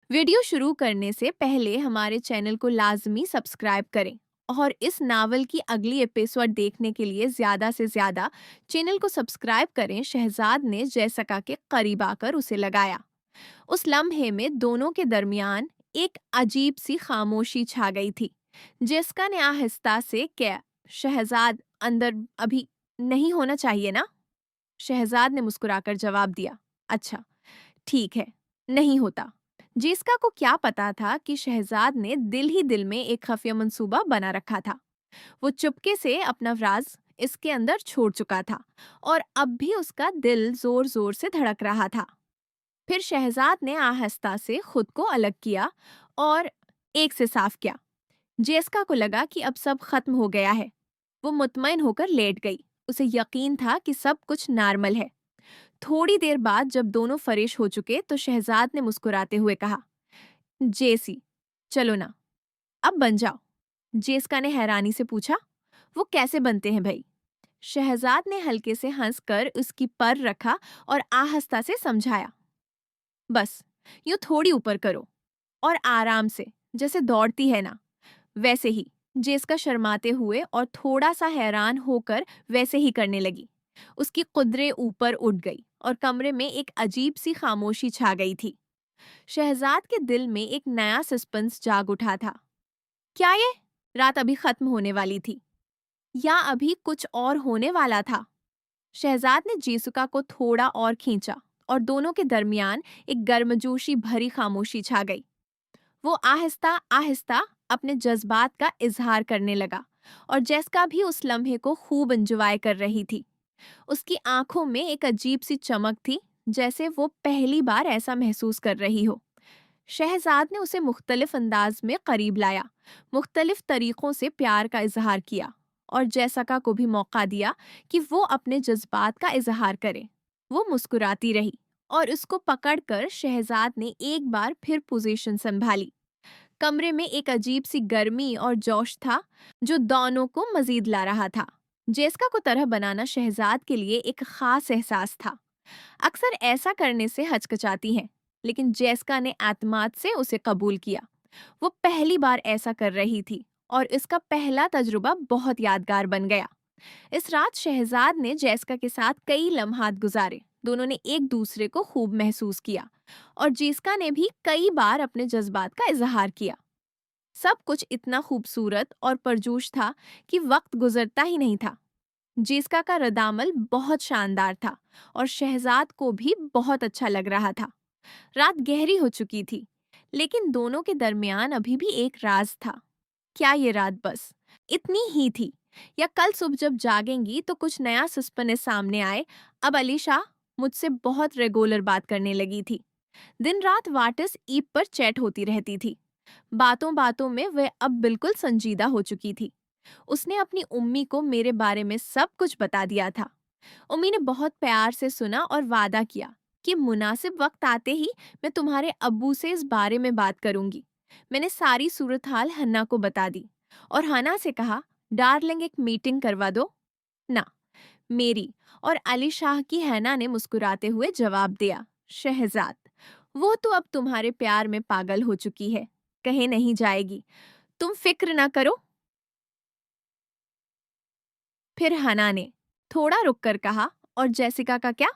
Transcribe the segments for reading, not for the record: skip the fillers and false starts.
Video शुरू करने से पहले हमारे चैनल को लाजमी सब्सक्राइब करें और इस नावल की अगली एपिसोड देखने के लिए ज्यादा से ज्यादा चैनल को सब्सक्राइब करें। शहजाद ने जैसका के करीब आकर उसे लगाया। उस लम्हे में दोनों के दरमियान एक अजीब सी खामोशी छा गई थी। जेसिका ने आहिस्ता से क्या शहजाद अंदर अभी नहीं होना चाहिए ना? शहजाद ने मुस्कुराकर जवाब दिया, अच्छा ठीक है, नहीं होता। जेसिका को क्या पता था कि शहजाद ने दिल ही दिल में एक खुफिया मंसूबा बना रखा था। वो चुपके से अपना राज इसके अंदर छोड़ चुका था और अब भी उसका दिल जोर जोर से धड़क रहा था। फिर शहजाद ने आहिस्ता से खुद को अलग किया और एक से साफ किया। जेसिका को लगा कि अब सब खत्म हो गया है। वो मुतमईन होकर लेट गई। उसे यकीन था कि सब कुछ नॉर्मल है। थोड़ी देर बाद जब दोनों फरेश हो चुके तो शहजाद ने मुस्कुराते हुए कहा, जेसी, चलो ना, अब बन जाओ। जेसिका ने हैरानी से पूछा, वो कैसे बनते हैं भाई? शहजाद ने हल्के से हंसकर उसकी पर रखा और आहिस्ता से समझाया, बस यूं थोड़ी ऊपर करो और आराम से, जैसे दौड़ती है ना वैसे ही। जेसिका शर्माते हुए और थोड़ा सा हैरान होकर वैसे ही करने लगी। उसकी कुदरें ऊपर उठ गई और कमरे में एक अजीब सी खामोशी छा गई थी। शहजाद के दिल में एक नया सस्पेंस जाग उठा था। क्या ये रात अभी खत्म होने वाली थी या अभी कुछ और होने वाला था? शहजाद ने जेसिका को थोड़ा और खींचा और दोनों के दरमियान एक गर्मजोशी भरी खामोशी छा गई। वो आहिस्ता आहिस्ता अपने जज्बात का इजहार करने लगा और जेसिका भी उस लम्हे को खूब एंजॉय कर रही थी। उसकी आंखों में एक अजीब सी चमक थी, जैसे वो पहली बार ऐसा महसूस कर रही हो। शहजाद ने उसे मुख्तलिफ अंदाज में करीब लाया, मुख्तलिफ तरीकों से प्यार का इजहार किया और जैसका को भी मौका दिया कि वो अपने जज्बात का इजहार करे। वो मुस्कुराती रही और उसको पकड़कर शहजाद ने एक बार फिर पोजीशन संभाली। कमरे में एक अजीब सी गर्मी और जोश था जो दोनों को मजीद ला रहा था। जेसिका को तरह बनाना शहजाद के लिए एक खास एहसास था। अक्सर ऐसा करने से हचकचाती हैं, लेकिन जेसिका ने एतमाद से उसे कबूल किया। वो पहली बार ऐसा कर रही थी और इसका पहला तजुर्बा बहुत यादगार बन गया। इस रात शहजाद ने जेसिका के साथ कई लम्हात गुजारे। दोनों ने एक दूसरे को खूब महसूस किया और जेसिका ने भी कई बार अपने जज्बात का इजहार किया। सब कुछ इतना खूबसूरत और परजोश था कि वक्त गुजरता ही नहीं था। जेसिका का रद्दामल बहुत शानदार था और शहजाद को भी बहुत अच्छा लग रहा था। रात गहरी हो चुकी थी, लेकिन दोनों के दरमियान अभी भी एक राज था। क्या ये रात बस इतनी ही थी या कल सुबह जब जागेंगी तो कुछ नया सस्पेंस सामने आए? अब अलीशा मुझसे बहुत रेगुलर बात करने लगी थी। दिन रात वाटिस ईप पर चैट होती रहती थी। बातों बातों में वह अब बिल्कुल संजीदा हो चुकी थी। उसने अपनी उम्मी को मेरे बारे में सब कुछ बता दिया था। उम्मी ने बहुत प्यार से सुना और वादा किया कि मुनासिब वक्त आते ही मैं तुम्हारे अब्बू से इस बारे में बात करूंगी। मैंने सारी सूरत हाल हन्ना को बता दी और हन्ना से कहा, डार्लिंग एक मीटिंग करवा दो ना। मेरी और अली शाह की हन्ना ने मुस्कुराते हुए जवाब दिया, शहजाद, वो तो अब तुम्हारे प्यार में पागल हो चुकी है, कहीं नहीं जाएगी, तुम फिक्र ना करो। फिर हना ने थोड़ा रुककर कहा, और जेसिका का क्या?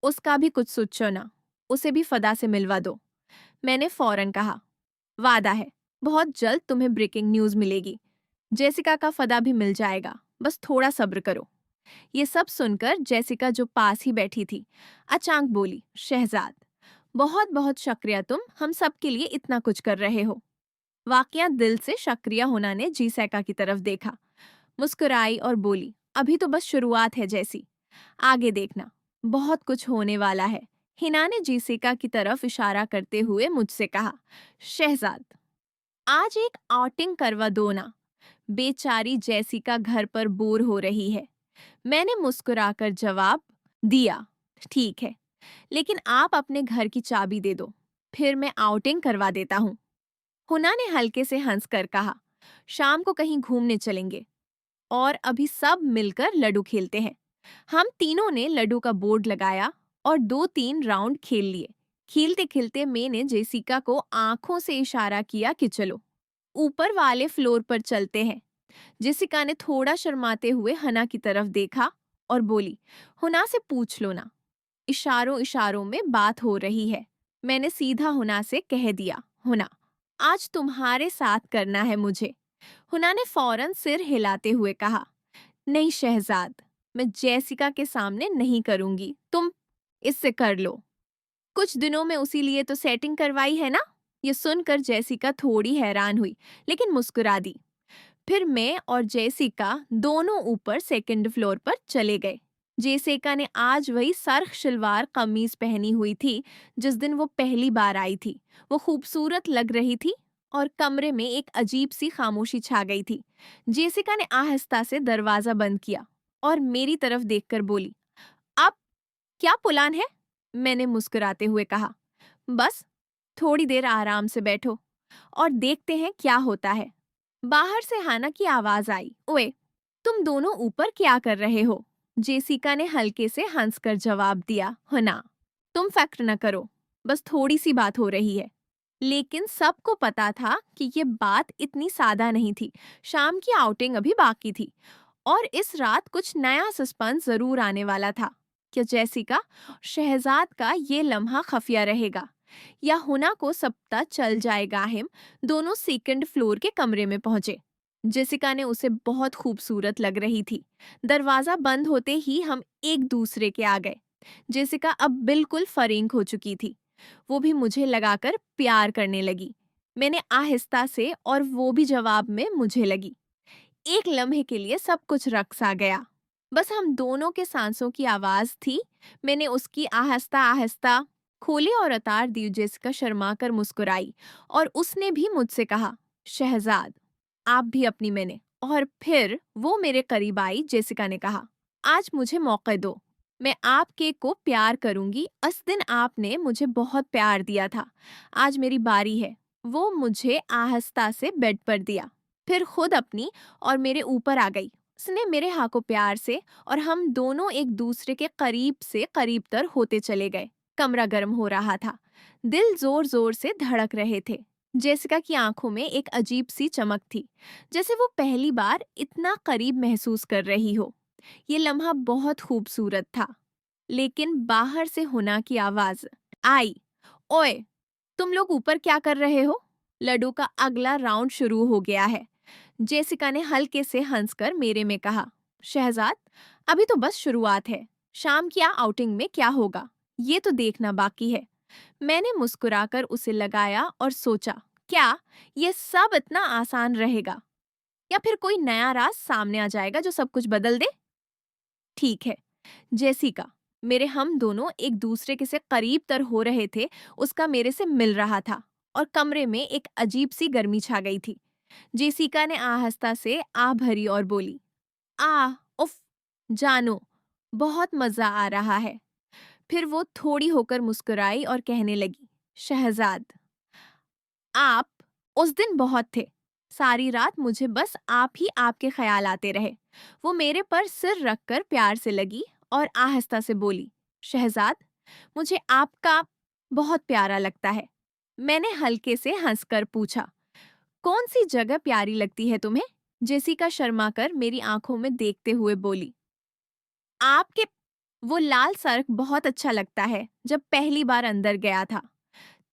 उसका भी कुछ सोचो ना, उसे भी फदा से मिलवा दो। मैंने फौरन कहा, वादा है, बहुत जल्द तुम्हें ब्रेकिंग न्यूज मिलेगी। जेसिका का फदा भी मिल जाएगा, बस थोड़ा सब्र करो। ये सब सुनकर जेसिका जो पास ही बैठी थी अचानक बोली, शहजाद, बहुत बहुत शुक्रिया, तुम हम सब के लिए इतना कुछ कर रहे हो। वाकया दिल से शुक्रिया होना ने जीसैका की तरफ देखा, मुस्कुराई और बोली, अभी तो बस शुरुआत है जैसी, आगे देखना, बहुत कुछ होने वाला है। हिना ने जीसिका की तरफ इशारा करते हुए मुझसे कहा, शहजाद, आज एक आउटिंग करवा दो ना, बेचारी जेसिका घर पर बोर हो रही है। मैंने मुस्कुराकर जवाब दिया, ठीक है, लेकिन आप अपने घर की चाबी दे दो, फिर मैं आउटिंग करवा देता हूँ। हुना ने हल्के से हंसकर कहा, शाम को कहीं घूमने चलेंगे और अभी सब मिलकर लड्डू खेलते हैं। हम तीनों ने लड्डू का बोर्ड लगाया और 2-3 राउंड खेल लिए। खिलते खिलते मैंने जेसिका को आंखों से इशारा किया कि चलो ऊपर वाले फ्लोर पर चलते हैं। जेसिका ने थोड़ा शर्माते हुए हना की तरफ देखा और बोली, हुना से पूछ लो ना, इशारों इशारों में बात हो रही है। मैंने सीधा हुना से कह दिया, हुना, आज तुम्हारे साथ करना है मुझे। हुना ने फौरन सिर हिलाते हुए कहा, नहीं शहजाद, मैं जेसिका के सामने नहीं करूंगी, तुम इससे कर लो। कुछ दिनों में उसी लिए तो सेटिंग करवाई है ना? ये सुनकर जेसिका थोड़ी हैरान हुई, लेकिन मुस्कुरा दी। फिर मैं और जेसिका दोनों ऊपर सेकंड फ्लोर पर चले गए। जेसिका ने आज वही सर्ख शलवार कमीज पहनी हुई थी जिस दिन वो पहली बार आई थी। वो खूबसूरत लग रही थी और कमरे में एक अजीब सी खामोशी छा गई थी। जेसिका ने आहिस्ता से दरवाजा बंद किया और मेरी तरफ देखकर बोली, अब क्या प्लान है? मैंने मुस्कुराते हुए कहा, बस थोड़ी देर आराम से बैठो और देखते हैं क्या होता है। बाहर से हाना की आवाज आई, ओए, तुम दोनों ऊपर क्या कर रहे हो? जेसिका ने हल्के से हंसकर जवाब दिया, हना, तुम फिक्र न करो, बस थोड़ी सी बात हो रही है। लेकिन सबको पता था कि ये बात इतनी सादा नहीं थी। शाम की आउटिंग अभी बाकी थी और इस रात कुछ नया सस्पेंस जरूर आने वाला था। क्या जेसिका, शहजाद का ये लम्हा खफिया रहेगा या हुना को सब पता चल जाएगा? हम दोनों सेकंड फ्लोर के कमरे में पहुंचे। जेसिका ने उसे बहुत खूबसूरत लग रही थी। दरवाजा बंद होते ही हम एक दूसरे के आ गए। जेसिका अब बिल्कुल फरेंक हो चुकी थी। वो भी मुझे लगाकर प्यार करने लगी। मैंने आहिस्ता से और वो भी जवाब में मुझे लगी। एक लम्हे के लिए सब कुछ रक्स आ गया। बस हम दोनों के सांसों की आवाज थी। मैंने उसकी आहिस्ता आहिस्ता खोले और उतार दी। जेसिका शर्मा कर मुस्कुराई और उसने भी मुझसे कहा, शहजाद, आप भी अपनी। मैंने और फिर वो मेरे करीब आई। जेसिका ने कहा, आज मुझे मौका दो, मैं आपके को प्यार करूंगी। उस दिन आपने मुझे बहुत प्यार दिया था, आज मेरी बारी है। वो मुझे आहिस्ता से बेड पर दिया, फिर खुद अपनी और मेरे ऊपर आ गई। उसने मेरे हाथ को प्यार से और हम दोनों एक दूसरे के करीब से करीब तर होते चले गए। कमरा गर्म हो रहा था, दिल जोर जोर से धड़क रहे थे। जेसिका की आंखों में एक अजीब सी चमक थी, जैसे वो पहली बार इतना करीब महसूस कर रही हो। ये लम्हा बहुत खूबसूरत था। लेकिन बाहर से हुना की आवाज आई, ओए, तुम लोग ऊपर क्या कर रहे हो? लड्डू का अगला राउंड शुरू हो गया है। जेसिका ने हल्के से हंसकर मेरे में कहा, शहजाद, अभी तो बस शुरुआत है। शाम की आउटिंग में क्या होगा ये तो देखना बाकी है। मैंने मुस्कुराकर उसे लगाया और सोचा, क्या ये सब इतना आसान रहेगा या फिर कोई नया राज सामने आ जाएगा जो सब कुछ बदल दे? ठीक है, जेसिका, मेरे हम दोनों एक दूसरे के से करीब तर हो रहे थे। उसका मेरे से मिल रहा था और कमरे में एक अजीब सी गर्मी छा गई थी। जेसिका ने आहिस्ता से आ भरी और बोली, उफ, जानो, बहुत मजा आ रहा है। फिर वो थोड़ी होकर मुस्कुराई और कहने लगी, शहजाद, आप उस दिन बहुत थे। सारी रात मुझे बस आप ही आपके ख्याल आते रहे। वो मेरे पर सिर रखकर प्यार से लगी और आहिस्ता से बोली, शहजाद, मुझे आपका बहुत प्यारा लगता है। मैंने हल्के से हंसकर पूछा, कौन सी जगह प्यारी लगती है तुम्हें? जेसिका शर्माकर मेरी आंखों में देखते हुए बोली, आपके वो लाल सर्क बहुत अच्छा लगता है। जब पहली बार अंदर गया था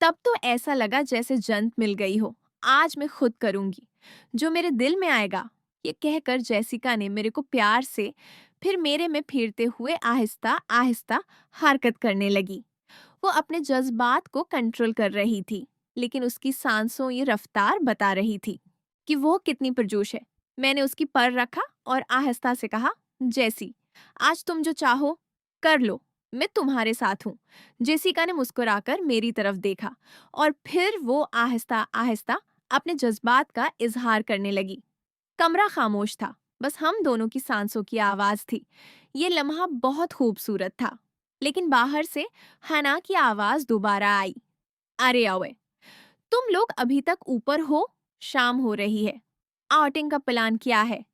तब तो ऐसा लगा जैसे जन्नत मिल गई हो। आज मैं खुद करूंगी जो मेरे दिल में आएगा। ये कहकर जेसिका ने मेरे को प्यार से फिर मेरे में फिरते हुए आहिस्ता आहिस्ता हरकत करने लगी। वो अपने जज्बात को कंट्रोल कर रही थी, लेकिन उसकी सांसों ये रफ्तार बता रही थी कि वो कितनी पुरजोश है। मैंने उसकी पर रखा और आहिस्ता से कहा, जैसी, आज तुम जो चाहो कर लो, मैं तुम्हारे साथ हूँ। जेसिका ने मुस्कुराकर मेरी तरफ देखा और फिर वो आहिस्ता आहिस्ता अपने जज्बात का इजहार करने लगी। कमरा खामोश था, बस हम दोनों की सांसों की आवाज थी। ये लम्हा बहुत खूबसूरत था। लेकिन बाहर से हना की आवाज दोबारा आई, अरे ओए, तुम लोग अभी तक ऊपर हो? शाम हो रही है, आउटिंग का प्लान क्या है?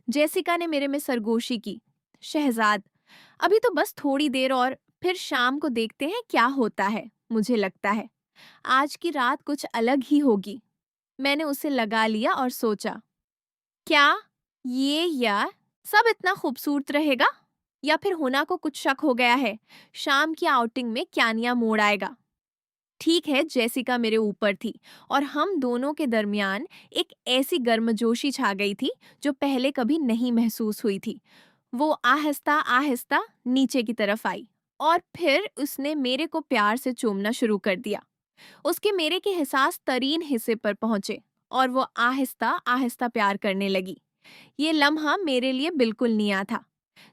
जेसिका ने मेरे में सरगोशी की, शहजाद, अभी तो बस थोड़ी देर और फिर शाम को देखते हैं क्या होता है। मुझे लगता है आज की रात कुछ अलग ही होगी। मैंने उसे लगा लिया और सोचा, क्या ये या सब इतना खूबसूरत रहेगा? या फिर हुना को कुछ शक हो गया है, शाम की आउटिंग में क्या नया मोड़ आएगा? ठीक है, जेसिका मेरे ऊपर थी और हम दोनों के दरमियान एक ऐसी गर्मजोशी छा गई थी जो पहले कभी नहीं महसूस हुई थी। वो आहिस्ता आहिस्ता नीचे की तरफ आई और फिर उसने मेरे को प्यार से चूमना शुरू कर दिया। उसके मेरे के हिसास तरीन हिस्से पर पहुंचे और वो आहिस्ता आहिस्ता प्यार करने लगी। ये लम्हा मेरे लिए बिल्कुल नया था।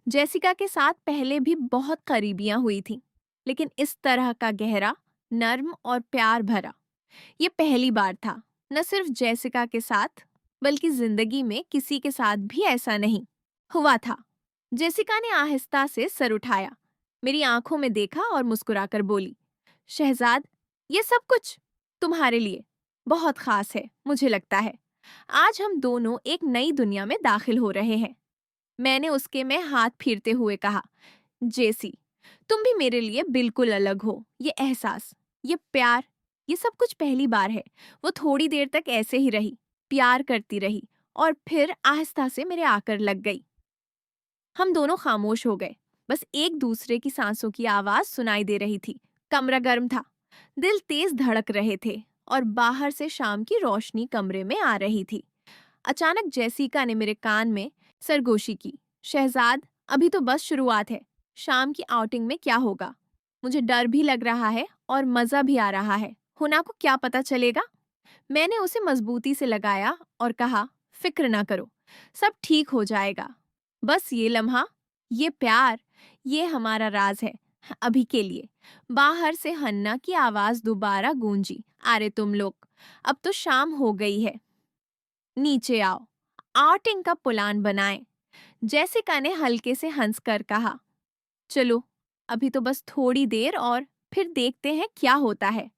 जेसिका के साथ पहले भी बहुत करीबियां हुई थी, लेकिन इस तरह का गहरा, नर्म और प्यार भरा ये पहली बार था। न सिर्फ जेसिका के साथ, बल्कि जिंदगी में किसी के साथ भी ऐसा नहीं हुआ था। जेसिका ने आहिस्ता से सर उठाया, मेरी आंखों में देखा और मुस्कुराकर बोली, शहजाद, ये सब कुछ तुम्हारे लिए बहुत खास है। मुझे लगता है आज हम दोनों एक नई दुनिया में दाखिल हो रहे हैं। मैंने उसके में हाथ फेरते हुए कहा, जेसी, तुम भी मेरे लिए बिल्कुल अलग हो। ये एहसास, ये प्यार, ये सब कुछ पहली बार है। वो थोड़ी देर तक ऐसे ही रही, प्यार करती रही और फिर आहिस्ता से मेरे आकर लग गई। हम दोनों खामोश हो गए। बस एक दूसरे की सांसों की आवाज सुनाई दे रही थी। कमरा गर्म था, दिल तेज धड़क रहे थे और बाहर से शाम की रोशनी कमरे में आ रही थी। अचानक जेसिका ने मेरे कान में सरगोशी की, शहजाद, अभी तो बस शुरुआत है। शाम की आउटिंग में क्या होगा? मुझे डर भी लग रहा है और मजा भी आ रहा है। हुना को क्या पता चलेगा? मैंने उसे मजबूती से लगाया और कहा, फिक्र ना करो, सब ठीक हो जाएगा। बस ये लम्हा, ये प्यार, ये हमारा राज है अभी के लिए। बाहर से हन्ना की आवाज दोबारा गूंजी, अरे तुम लोग, अब तो शाम हो गई है, नीचे आओ, आउटिंग का प्लान बनाएं। जेसिका ने हल्के से हंसकर कहा, चलो, अभी तो बस थोड़ी देर और फिर देखते हैं क्या होता है।